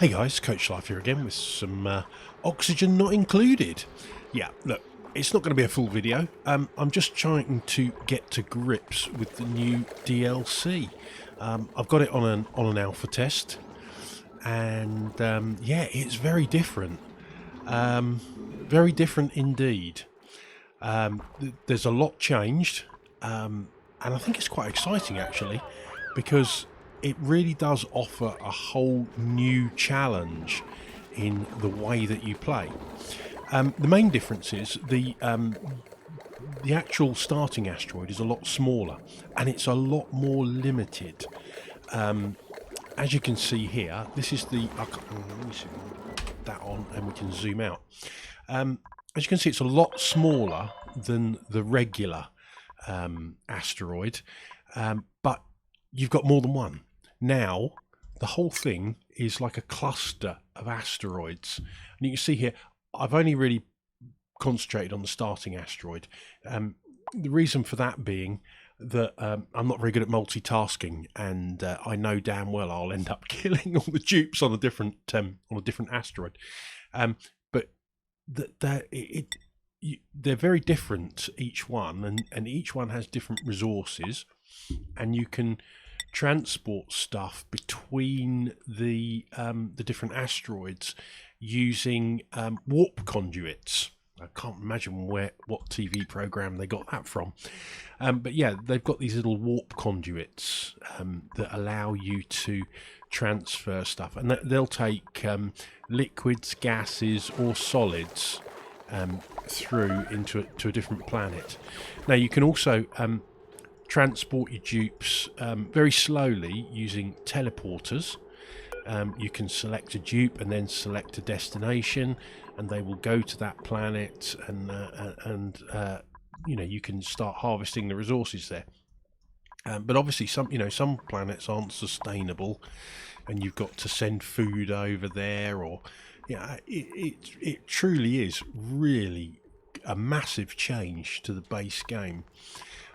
Hey guys, Coach Life here again with some oxygen not included. Yeah, look, it's not going to be a full video. I'm just trying to get to grips with the new DLC. I've got it on an alpha test, and yeah, it's very different. Very different indeed. There's a lot changed, and I think it's quite exciting actually, because it really does offer a whole new challenge in the way that you play. The main difference is the actual starting asteroid is a lot smaller and it's a lot more limited. As you can see here, this is the. Let me see that on, and we can zoom out. As you can see, it's a lot smaller than the regular asteroid, but you've got more than one. Now, the whole thing is like a cluster of asteroids. And you can see here, I've only really concentrated on the starting asteroid. The reason for that being that I'm not very good at multitasking, and I know damn well I'll end up killing all the dupes on a different asteroid. But they're very different, each one, and each one has different resources, and you can transport stuff between the different asteroids using warp conduits. I can't imagine what TV program they got that from, but yeah, they've got these little warp conduits that allow you to transfer stuff, and they'll take liquids, gases, or solids through into a different planet. Now you can also transport your dupes very slowly using teleporters. You can select a dupe and then select a destination, and they will go to that planet, and you know, you can start harvesting the resources there. But obviously, some planets aren't sustainable, and you've got to send food over there, or yeah, it truly is really a massive change to the base game.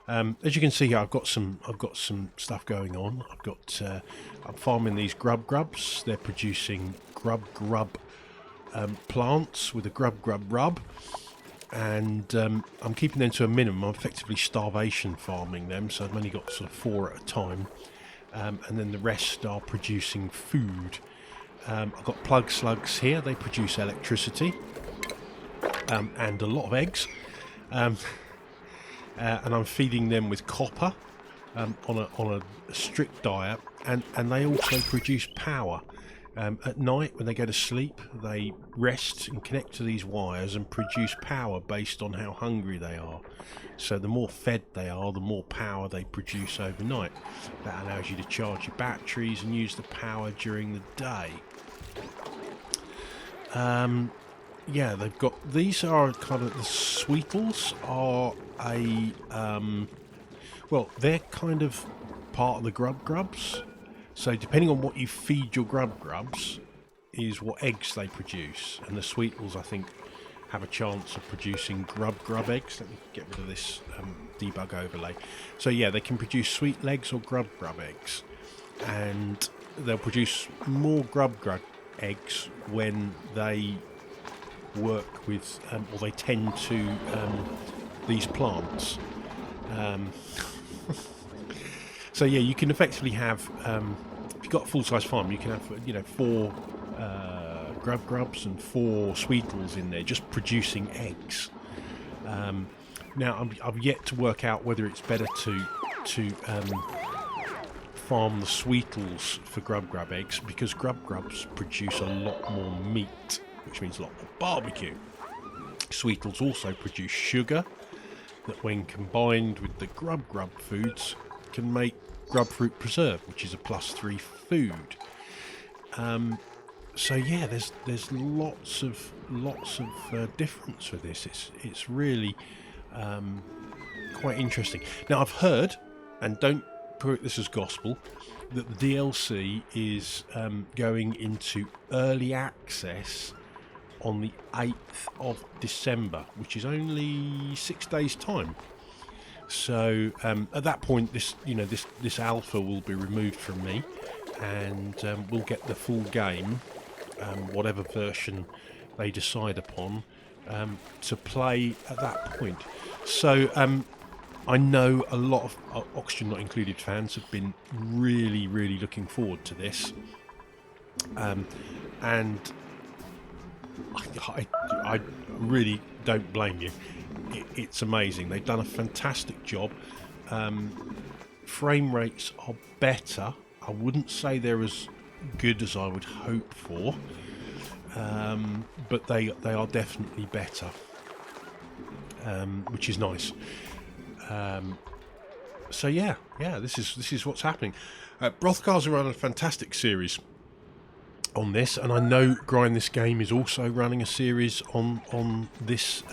As you can see here, I've got some stuff going on. I'm farming these grubs. They're producing grub plants with a grub rub, and I'm keeping them to a minimum. I'm effectively starvation farming them, so I've only got sort of 4 at a time, and then the rest are producing food. I've got plug slugs here. They produce electricity and a lot of eggs. And I'm feeding them with copper on a strict diet, and they also produce power. At night, when they go to sleep, they rest and connect to these wires and produce power based on how hungry they are. So the more fed they are, the more power they produce overnight. That allows you to charge your batteries and use the power during the day. Yeah, they've got, these are kind of, the Sweetles are well, they're kind of part of the grubs. So depending on what you feed your grubs is what eggs they produce. And the Sweetles, I think, have a chance of producing grub eggs. Let me get rid of this debug overlay. So yeah, they can produce sweet legs or grub eggs. And they'll produce more grub eggs when they work with, or they tend to these plants. So yeah, you can effectively have, if you've got a full-size farm, you can have 4 grubs and 4 Sweetles in there just producing eggs. Now I've yet to work out whether it's better to farm the Sweetles for grub eggs, because grubs produce a lot more meat, which means a lot more barbecue. Sweetles also produce sugar that, when combined with the grub foods, can make grub fruit preserve, which is a +3 food. So yeah, there's lots of difference with this. It's really quite interesting. Now I've heard, and don't put this as gospel, that the DLC is going into early access on the 8th of December, which is only 6 days time. So at that point, this alpha will be removed from me, and we'll get the full game whatever version they decide upon, to play at that point. So I know a lot of Oxygen Not Included fans have been really, really looking forward to this, and I really don't blame you. It's amazing. They've done a fantastic job. Frame rates are better. I wouldn't say they're as good as I would hope for, but they are definitely better, which is nice. So yeah, this is what's happening. Brothcars are running a fantastic series on this, and I know Grind This Game is also running a series on this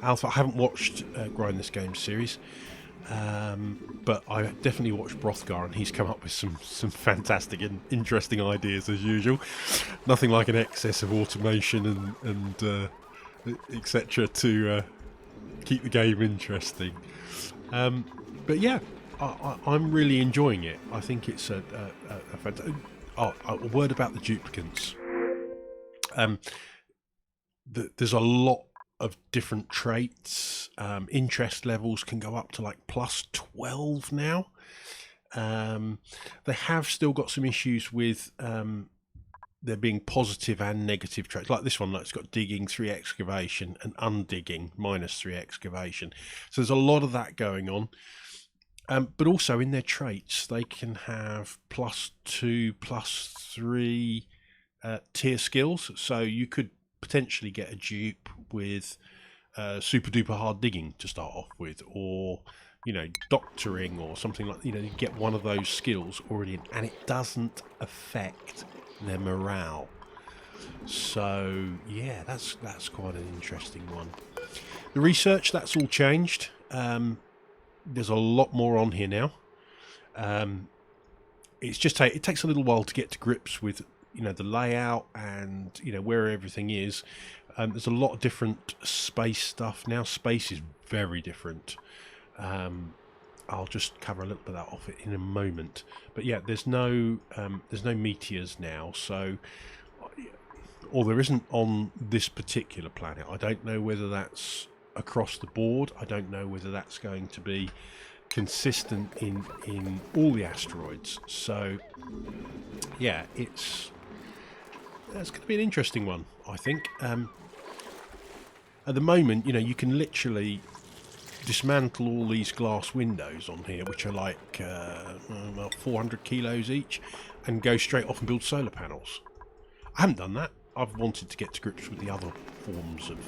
alpha. I haven't watched Grind This Game series, but I definitely watched Brothgar, and he's come up with some fantastic and interesting ideas as usual. Nothing like an excess of automation and etc. to keep the game interesting. But yeah, I'm really enjoying it. I think it's a fantastic. A word about the duplicants. There's a lot of different traits. Interest levels can go up to like plus 12 now. They have still got some issues with there being positive and negative traits. Like this one, like, it's got digging 3 excavation and undigging -3 excavation. So there's a lot of that going on. But also in their traits, they can have +2, +3 tier skills. So you could potentially get a dupe with super duper hard digging to start off with, or doctoring or something like. You get one of those skills already in, and it doesn't affect their morale. So yeah, that's quite an interesting one. The research, that's all changed. There's a lot more on here now. It's just it takes a little while to get to grips with the layout and where everything is. There's a lot of different space stuff now. Space is very different. I'll just cover a little bit of that off it in a moment. But yeah, there's no meteors now, so, or there isn't on this particular planet. I don't know whether that's across the board. I don't know whether that's going to be consistent in all the asteroids. So yeah, that's going to be an interesting one, I think. At the moment, you can literally dismantle all these glass windows on here, which are like about 400 kilos each, and go straight off and build solar panels. I haven't done that. I've wanted to get to grips with the other forms of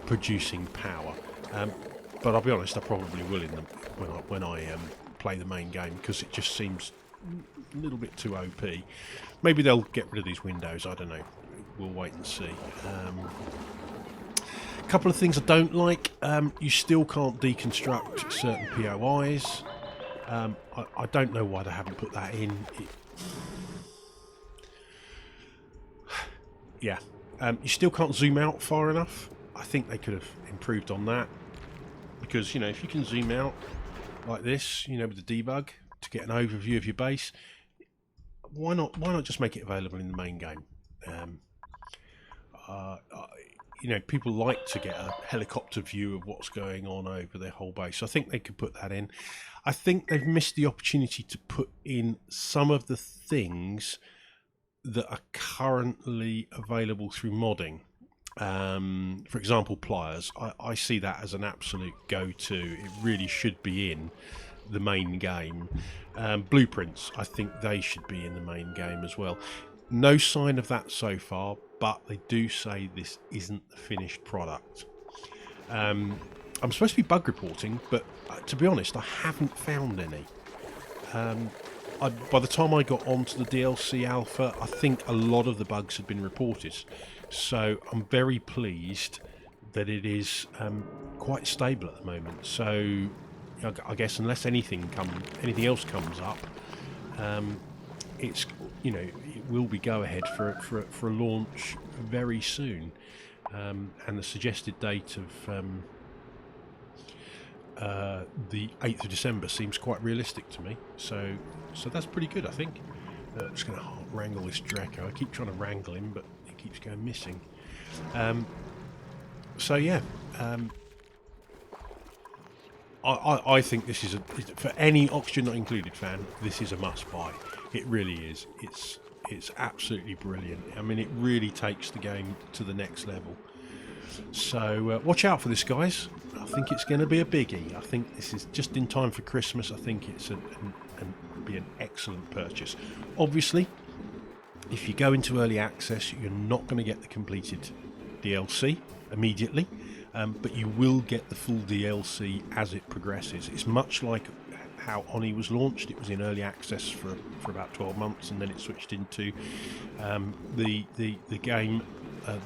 producing power, but I'll be honest, I probably will in them when I play the main game, because it just seems a little bit too OP. Maybe they'll get rid of these windows, I don't know. We'll wait and see. A couple of things I don't like. You still can't deconstruct certain POIs. I don't know why they haven't put that in. Yeah. You still can't zoom out far enough. I think they could have improved on that, because if you can zoom out like this, with the debug to get an overview of your base, why not just make it available in the main game? People like to get a helicopter view of what's going on over their whole base. So I think they could put that in. I think they've missed the opportunity to put in some of the things that are currently available through modding. For example, pliers. I see that as an absolute go-to. It really should be in the main game. Blueprints, I think they should be in the main game as well. No sign of that so far, but they do say this isn't the finished product. I'm supposed to be bug reporting, but to be honest, I haven't found any. By the time I got onto the DLC alpha, I think a lot of the bugs had been reported. So I'm very pleased that it is quite stable at the moment. So I guess unless anything else comes up, it will be go ahead for a launch very soon, and the suggested date of the 8th of December seems quite realistic to me. So that's pretty good, I think. I'm just going to wrangle this Draco. I keep trying to wrangle him, but he keeps going missing. So yeah, I think this is for any Oxygen Not Included fan, this is a must-buy. It really is. It's absolutely brilliant. I mean, it really takes the game to the next level. So watch out for this, guys. I think it's going to be a biggie. I think this is just in time for Christmas. I think it's be an excellent purchase. Obviously, if you go into early access, you're not going to get the completed DLC immediately, but you will get the full DLC as it progresses. It's much like how Oni was launched. It was in early access for about 12 months, and then it switched into the game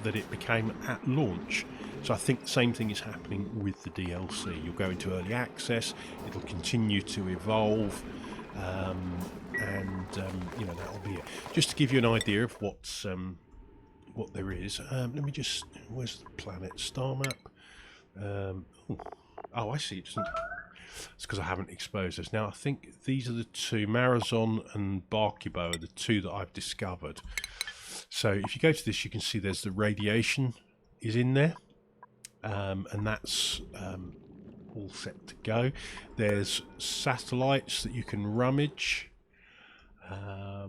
that it became at launch. So I think the same thing is happening with the DLC. You'll go into early access, it'll continue to evolve, and you know, that'll be it. Just to give you an idea of what there is, let me just, where's the planet star map? Oh, I see. It's because I haven't exposed this. Now I think these are the two, Marazon and Barkibo are the two that I've discovered. So if you go to this, you can see there's the radiation is in there, and that's all set to go. There's satellites that you can rummage. I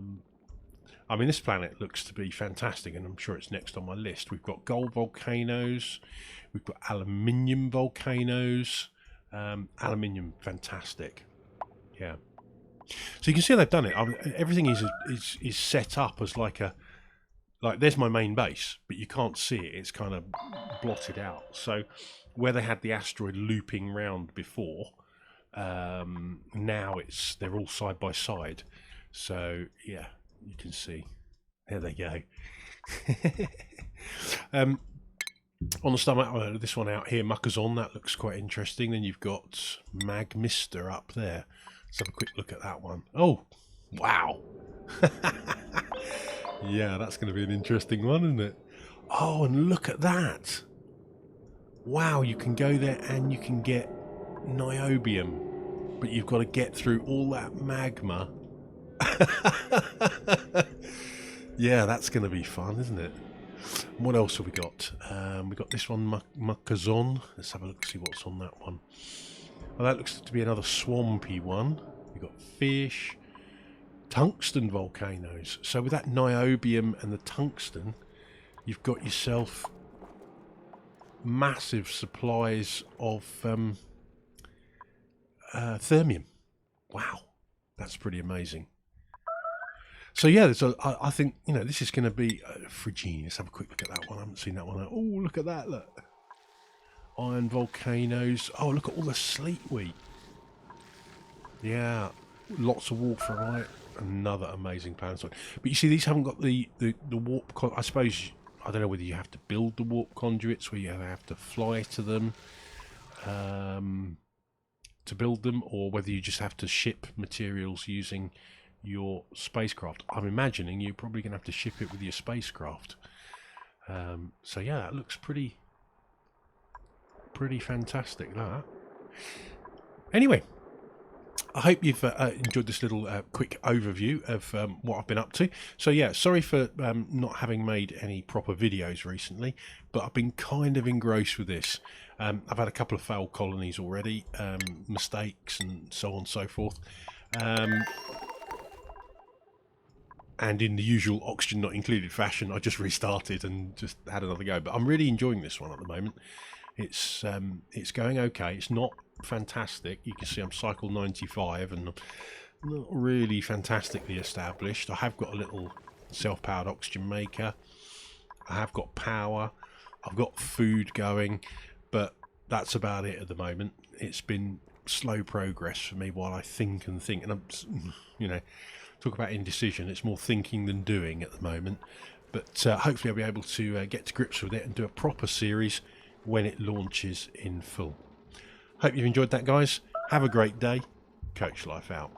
mean, this planet looks to be fantastic, and I'm sure it's next on my list. We've got gold volcanoes, we've got aluminium volcanoes. Aluminium, fantastic. Yeah. So you can see how they've done it. Everything is set up as like there's my main base, but you can't see it. It's kind of blotted out. So where they had the asteroid looping round before, now they're all side by side. So yeah, you can see. There they go. On the stomach, this one out here, Muckazon, that looks quite interesting. Then you've got Magmister up there. Let's have a quick look at that one. Oh, wow. Yeah, that's going to be an interesting one, isn't it? Oh, and look at that. Wow, you can go there and you can get niobium, but you've got to get through all that magma. Yeah, that's going to be fun, isn't it? And what else have we got? We got this one, Muckazon. Let's have a look, see what's on that one. Well, that looks to be another swampy one. We've got fish, tungsten volcanoes. So with that niobium and the tungsten, you've got yourself massive supplies of thermium. Wow, that's pretty amazing. So yeah, I think, you know, this is going to be Phrygian. Let's have a quick look at that one. I haven't seen that one. Oh, look at that! Look, iron volcanoes. Oh, look at all the sleet wheat. Yeah, lots of wolframite. Another amazing planet. But you see, these haven't got the warp. I suppose, I don't know whether you have to build the warp conduits, where you have to fly to them to build them, or whether you just have to ship materials using your spacecraft. I'm imagining you're probably going to have to ship it with your spacecraft. So yeah, that looks pretty fantastic, that. Anyway, I hope you've enjoyed this little quick overview of what I've been up to. So yeah, sorry for not having made any proper videos recently, but I've been kind of engrossed with this. I've had a couple of failed colonies already, mistakes and so on and so forth. And in the usual Oxygen Not Included fashion, I just restarted and just had another go. But I'm really enjoying this one at the moment. It's going okay. It's not fantastic. You can see I'm cycle 95 and not really fantastically established. I have got a little self-powered oxygen maker. I have got power. I've got food going, but that's about it at the moment. It's been slow progress for me while I think and think. And I'm, you know, talk about indecision. It's more thinking than doing at the moment. But hopefully I'll be able to get to grips with it and do a proper series when it launches in full. Hope you've enjoyed that, guys. Have a great day. Coach Life out.